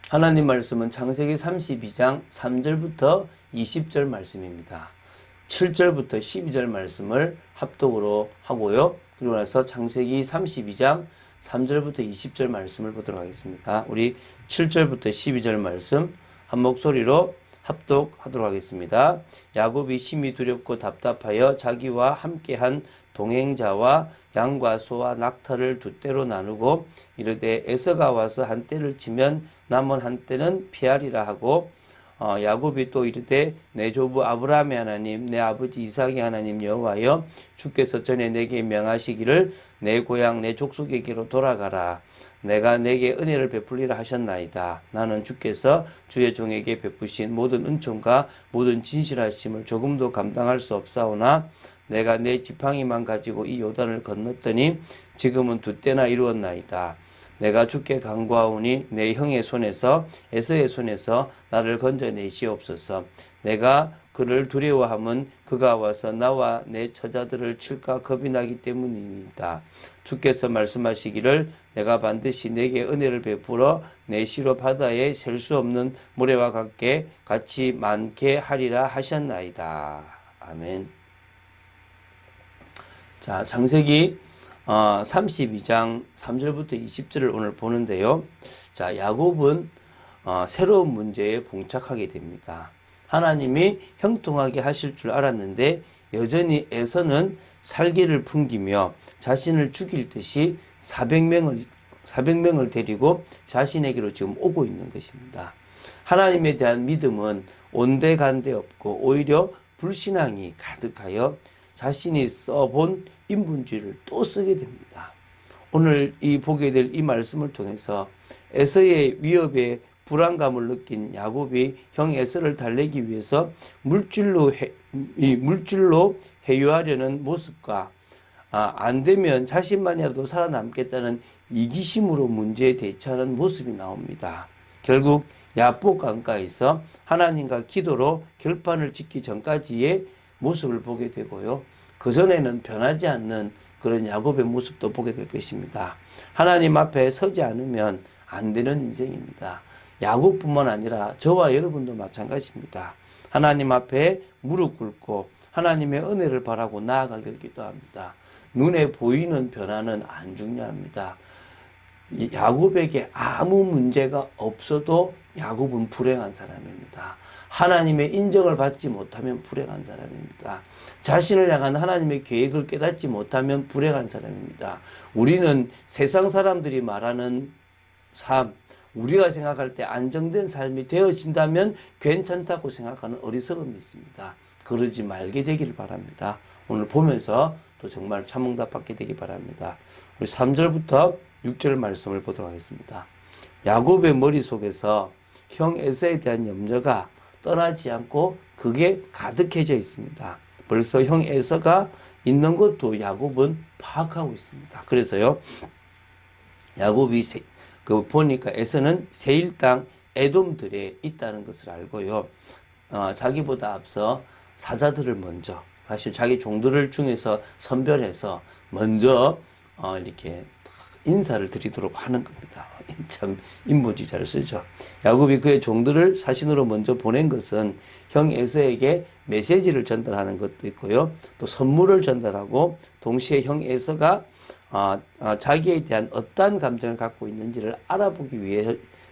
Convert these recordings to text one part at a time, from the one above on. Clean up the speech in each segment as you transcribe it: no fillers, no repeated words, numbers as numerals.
하나님 말씀은 창세기 32장 3절부터 20절 말씀입니다. 7절부터 12절 말씀을 합독으로 하고요. 그리고 나서 창세기 32장 3절부터 20절 말씀을 보도록 하겠습니다. 우리 7절부터 12절 말씀 한 목소리로 합독하도록 하겠습니다. 야곱이 심히 두렵고 답답하여 자기와 함께한 동행자와 양과 소와 낙타를 두 떼로 나누고 이르되 에서가 와서 한 떼를 치면 남은 한 떼는 피하리라 하고 야곱이 또 이르되 내 조부 아브라함의 하나님 내 아버지 이삭의 하나님 여호와여 주께서 전에 내게 명하시기를 내 고향 내 족속에게로 돌아가라. 내가 내게 은혜를 베풀리라 하셨나이다. 나는 주께서 주의 종에게 베푸신 모든 은총과 모든 진실하심을 조금도 감당할 수 없사오나 내가 내 지팡이만 가지고 이 요단을 건넜더니 지금은 두 때나 이루었나이다. 내가 주께 간구하오니 내 형의 손에서 에서의 손에서 나를 건져내시옵소서. 내가 그를 두려워함은 그가 와서 나와 내 처자들을 칠까 겁이 나기 때문입니다. 주께서 말씀하시기를 내가 반드시 내게 은혜를 베풀어 내 시로 바다에 셀 수 없는 모래와 같이 많게 하리라 하셨나이다. 아멘. 자, 창세기 32장 3절부터 20절을 오늘 보는데요. 자, 야곱은 새로운 문제에 봉착하게 됩니다. 하나님이 형통하게 하실 줄 알았는데 여전히 에서는 살기를 풍기며 자신을 죽일 듯이 400명을 데리고 자신에게로 지금 오고 있는 것입니다. 하나님에 대한 믿음은 온데간데 없고 오히려 불신앙이 가득하여 자신이 써본 인본주의를 또 쓰게 됩니다. 오늘 보게 될 이 말씀을 통해서 에서의 위협에 불안감을 느낀 야곱이 형 에서를 달래기 위해서 물질로 회유하려는 모습과 안 되면 자신만이라도 살아남겠다는 이기심으로 문제에 대처하는 모습이 나옵니다. 결국 야복 강가에서 하나님과 기도로 결판을 짓기 전까지의 모습을 보게 되고요. 그전에는 변하지 않는 그런 야곱의 모습도 보게 될 것입니다. 하나님 앞에 서지 않으면 안 되는 인생입니다. 야곱뿐만 아니라 저와 여러분도 마찬가지입니다. 하나님 앞에 무릎 꿇고 하나님의 은혜를 바라고 나아가길 기도합니다. 눈에 보이는 변화는 안 중요합니다. 야곱에게 아무 문제가 없어도 야곱은 불행한 사람입니다. 하나님의 인정을 받지 못하면 불행한 사람입니다. 자신을 향한 하나님의 계획을 깨닫지 못하면 불행한 사람입니다. 우리는 세상 사람들이 말하는 삶, 우리가 생각할 때 안정된 삶이 되어진다면 괜찮다고 생각하는 어리석음이 있습니다. 그러지 말게 되기를 바랍니다. 오늘 보면서 또 정말 참응답 받게 되기 바랍니다. 우리 3절부터 6절 말씀을 보도록 하겠습니다. 야곱의 머릿속에서 형 에서에 대한 염려가 떠나지 않고 그게 가득해져 있습니다. 벌써 형 에서가 있는 것도 야곱은 파악하고 있습니다. 그래서요, 야곱이 보니까 에서는 세일 땅 에돔들에 있다는 것을 알고요. 자기보다 앞서 사자들을 먼저, 사실 자기 종들을 중에서 선별해서 먼저 이렇게 인사를 드리도록 하는 겁니다. 참 인본주의 잘 쓰죠. 야곱이 그의 종들을 사신으로 먼저 보낸 것은 형 에서에게 메시지를 전달하는 것도 있고요. 또 선물을 전달하고 동시에 형 에서가 자기에 대한 어떠한 감정을 갖고 있는지를 알아보기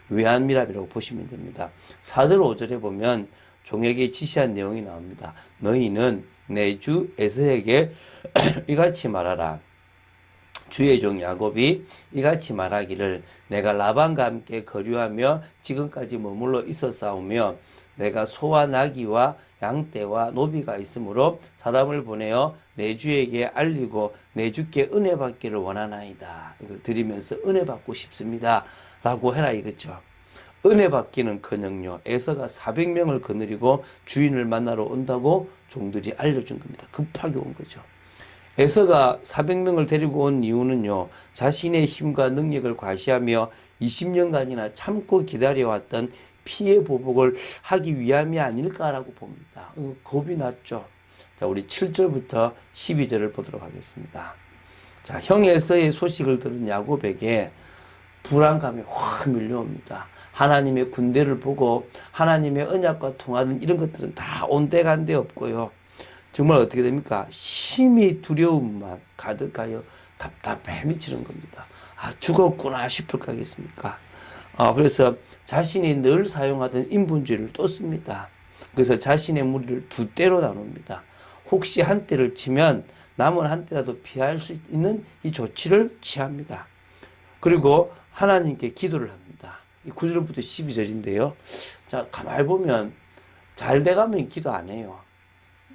위함이라고 보시면 됩니다. 4절 5절에 보면 종에게 지시한 내용이 나옵니다. 너희는 내 주 에서에게 이같이 말하라. 주의 종 야곱이 이같이 말하기를 내가 라반과 함께 거류하며 지금까지 머물러 있었사오며 내가 소와 나귀와 양떼와 노비가 있으므로 사람을 보내어 내 주에게 알리고 내 주께 은혜 받기를 원하나이다. 이걸 드리면서 은혜 받고 싶습니다. 라고 해라 이거죠. 은혜 받기는커녕요. 에서가 400명을 거느리고 주인을 만나러 온다고 종들이 알려준 겁니다. 급하게 온 거죠. 에서가 400명을 데리고 온 이유는요, 자신의 힘과 능력을 과시하며 20년간이나 참고 기다려왔던 피해 보복을 하기 위함이 아닐까라고 봅니다. 겁이 났죠. 자, 우리 7절부터 12절을 보도록 하겠습니다. 자, 형 에서의 소식을 들은 야곱에게 불안감이 확 밀려옵니다. 하나님의 군대를 보고 하나님의 언약과 통하는 이런 것들은 다 온데간데 없고요. 정말 어떻게 됩니까? 심히 두려움만 가득하여 답답해 미치는 겁니다. 아, 죽었구나 싶을 거 하겠습니까? 그래서 자신이 늘 사용하던 인분주의를 또 씁니다. 그래서 자신의 무리를 두 떼로 나눕니다. 혹시 한 떼를 치면 남은 한 떼라도 피할 수 있는 이 조치를 취합니다. 그리고 하나님께 기도를 합니다. 9절부터 12절인데요. 자, 가만히 보면 잘 돼가면 기도 안 해요.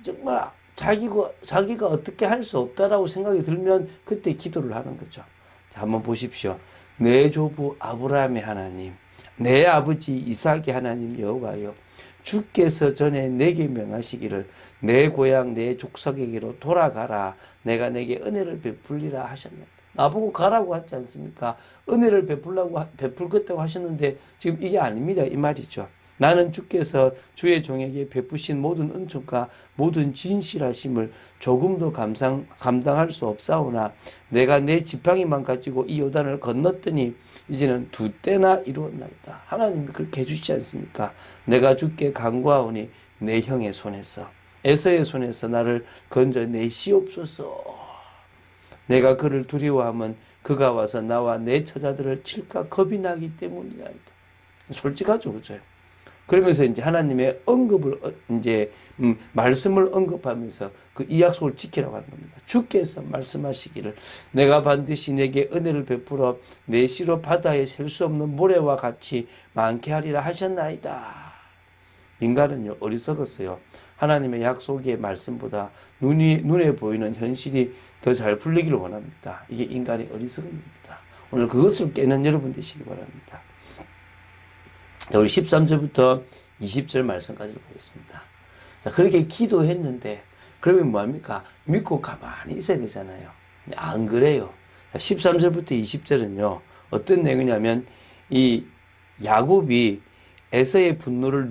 정말 자기가 어떻게 할 수 없다라고 생각이 들면 그때 기도를 하는 거죠. 자, 한번 보십시오. 내 조부 아브라함의 하나님, 내 아버지 이삭의 하나님 여호와여, 주께서 전에 내게 명하시기를 내 고향 내 족속에게로 돌아가라. 내가 내게 은혜를 베풀리라 하셨네. 나보고 가라고 하지 않습니까? 은혜를 베풀겠다고 하셨는데 지금 이게 아닙니다. 이 말이죠. 나는 주께서 주의 종에게 베푸신 모든 은총과 모든 진실하심을 조금도 감당할 수 없사오나 내가 내 지팡이만 가지고 이 요단을 건넜더니 이제는 두 때나 이루었나이다. 하나님이 그렇게 해주시지 않습니까? 내가 주께 간구하오니 내 형의 손에서 에서의 손에서 나를 건져내시옵소서. 내가 그를 두려워하면 그가 와서 나와 내 처자들을 칠까 겁이 나기 때문이라이다. 솔직하죠, 그죠? 그러면서 이제 하나님의 언급을 말씀을 언급하면서 그 이 약속을 지키라고 하는 겁니다. 주께서 말씀하시기를 내가 반드시 내게 은혜를 베풀어 내 씨로 바다에 셀 수 없는 모래와 같이 많게 하리라 하셨나이다. 인간은요 어리석었어요. 하나님의 약속의 말씀보다 눈에 보이는 현실이 더 잘 풀리기를 원합니다. 이게 인간의 어리석음입니다. 오늘 그것을 깨는 여러분 되시기 바랍니다. 자, 우리 13절부터 20절 말씀까지 보겠습니다. 자, 그렇게 기도했는데, 그러면 뭐합니까? 믿고 가만히 있어야 되잖아요. 근데 안 그래요. 13절부터 20절은요, 어떤 내용이냐면, 이 야곱이 에서의 분노를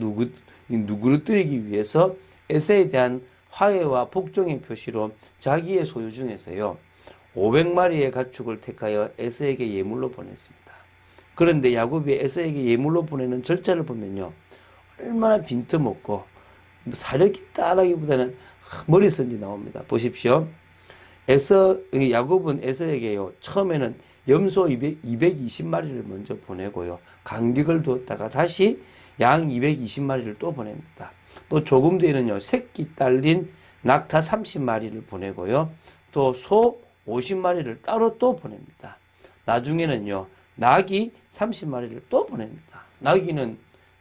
누그러뜨리기 위해서 에서에 대한 화해와 복종의 표시로 자기의 소유 중에서요, 500마리의 가축을 택하여 에서에게 예물로 보냈습니다. 그런데 야곱이 에서에게 예물로 보내는 절차를 보면요, 얼마나 빈틈없고 사력 있다라기보다는 머리선지 나옵니다. 보십시오. 야곱은 에서에게요, 처음에는 염소 220마리를 먼저 보내고요, 간격을 두었다가 다시 양 220마리를 또 보냅니다. 또 조금 뒤에는요, 새끼 딸린 낙타 30마리를 보내고요, 또 소 50마리를 따로 또 보냅니다. 나중에는요, 낙이 30마리를 또 보냅니다. 낙이는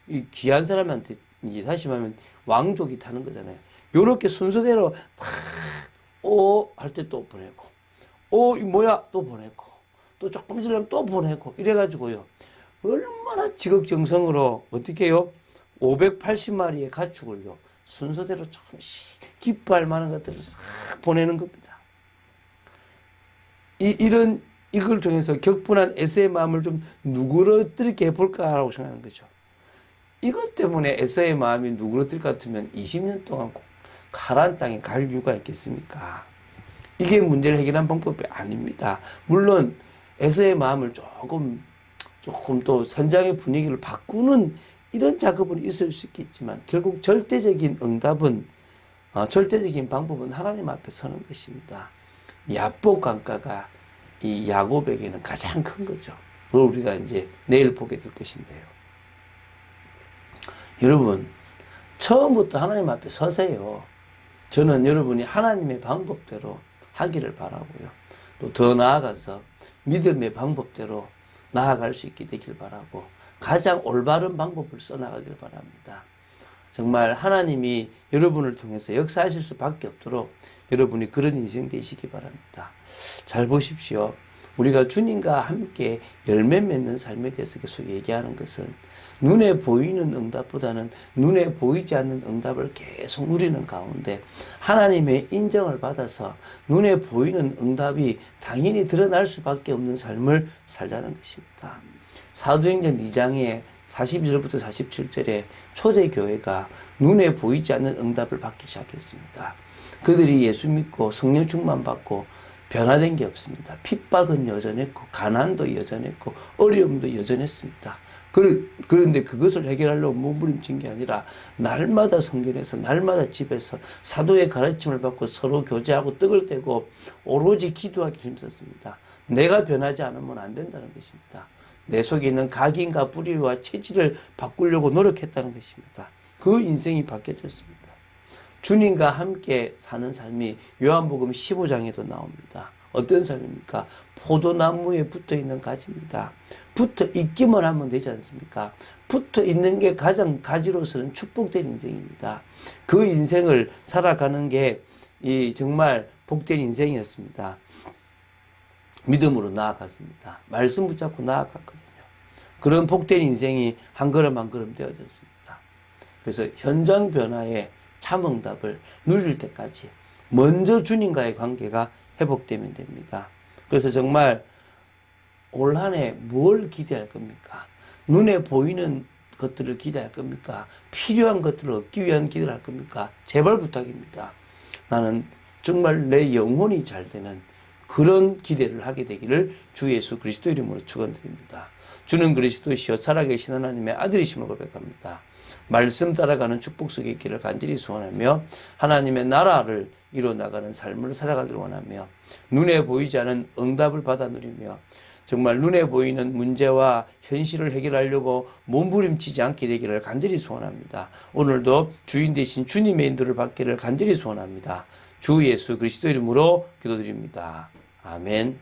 이 귀한 사람한테, 이제 다시 말하면 왕족이 타는 거잖아요. 요렇게 순서대로 할 때 또 보내고, 이 뭐야? 또 보내고, 또 조금 지나면 또 보내고, 이래가지고요, 얼마나 지극정성으로, 어떻게 해요? 580마리의 가축을요, 순서대로 조금씩 기뻐할 만한 것들을 싹 보내는 겁니다. 이걸 통해서 격분한 에서의 마음을 좀 누그러뜨리게 해볼까라고 생각하는 거죠. 이것 때문에 에서의 마음이 누그러뜨릴 것 같으면 20년 동안 가나안 땅에 갈 이유가 있겠습니까? 이게 문제를 해결한 방법이 아닙니다. 물론 에서의 마음을 조금 또 선장의 분위기를 바꾸는 이런 작업은 있을 수 있겠지만 결국 절대적인 방법은 하나님 앞에 서는 것입니다. 야복 강가가 이 야곱에게는 가장 큰 거죠. 그걸 우리가 이제 내일 보게 될 것인데요. 여러분, 처음부터 하나님 앞에 서세요. 저는 여러분이 하나님의 방법대로 하기를 바라고요. 또 더 나아가서 믿음의 방법대로 나아갈 수 있게 되길 바라고 가장 올바른 방법을 써나가길 바랍니다. 정말 하나님이 여러분을 통해서 역사하실 수밖에 없도록 여러분이 그런 인생 되시기 바랍니다. 잘 보십시오. 우리가 주님과 함께 열매 맺는 삶에 대해서 계속 얘기하는 것은 눈에 보이는 응답보다는 눈에 보이지 않는 응답을 계속 누리는 가운데 하나님의 인정을 받아서 눈에 보이는 응답이 당연히 드러날 수밖에 없는 삶을 살자는 것입니다. 사도행전 2장에 42절부터 47절에 초대교회가 눈에 보이지 않는 응답을 받기 시작했습니다. 그들이 예수 믿고 성령 충만 받고 변화된 게 없습니다. 핍박은 여전했고 가난도 여전했고 어려움도 여전했습니다. 그런데 그것을 해결하려고 몸부림친 게 아니라 날마다 성전에서 날마다 집에서 사도의 가르침을 받고 서로 교제하고 떡을 떼고 오로지 기도하기 힘썼습니다. 내가 변하지 않으면 안 된다는 것입니다. 내 속에 있는 각인과 뿌리와 체질을 바꾸려고 노력했다는 것입니다. 그 인생이 바뀌어졌습니다. 주님과 함께 사는 삶이 요한복음 15장에도 나옵니다. 어떤 삶입니까? 포도나무에 붙어있는 가지입니다. 붙어 있기만 하면 되지 않습니까? 붙어 있는 게 가장 가지로서는 축복된 인생입니다. 그 인생을 살아가는 게 정말 복된 인생이었습니다. 믿음으로 나아갔습니다. 말씀 붙잡고 나아갔거든요. 그런 복된 인생이 한 걸음 한 걸음 되어졌습니다. 그래서 현장 변화의 참응답을 누릴 때까지 먼저 주님과의 관계가 회복되면 됩니다. 그래서 정말 올 한 해 뭘 기대할 겁니까? 눈에 보이는 것들을 기대할 겁니까? 필요한 것들을 얻기 위한 기대를 할 겁니까? 제발 부탁입니다. 나는 정말 내 영혼이 잘 되는 그런 기대를 하게 되기를 주 예수 그리스도 이름으로 축원드립니다. 주는 그리스도시요 살아계신 하나님의 아들이심을 고백합니다. 말씀 따라가는 축복 속에 있기를 간절히 소원하며 하나님의 나라를 이루어나가는 삶을 살아가기를 원하며 눈에 보이지 않은 응답을 받아 누리며 정말 눈에 보이는 문제와 현실을 해결하려고 몸부림치지 않게 되기를 간절히 소원합니다. 오늘도 주인 되신 주님의 인도를 받기를 간절히 소원합니다. 주 예수 그리스도 이름으로 기도드립니다. 아멘.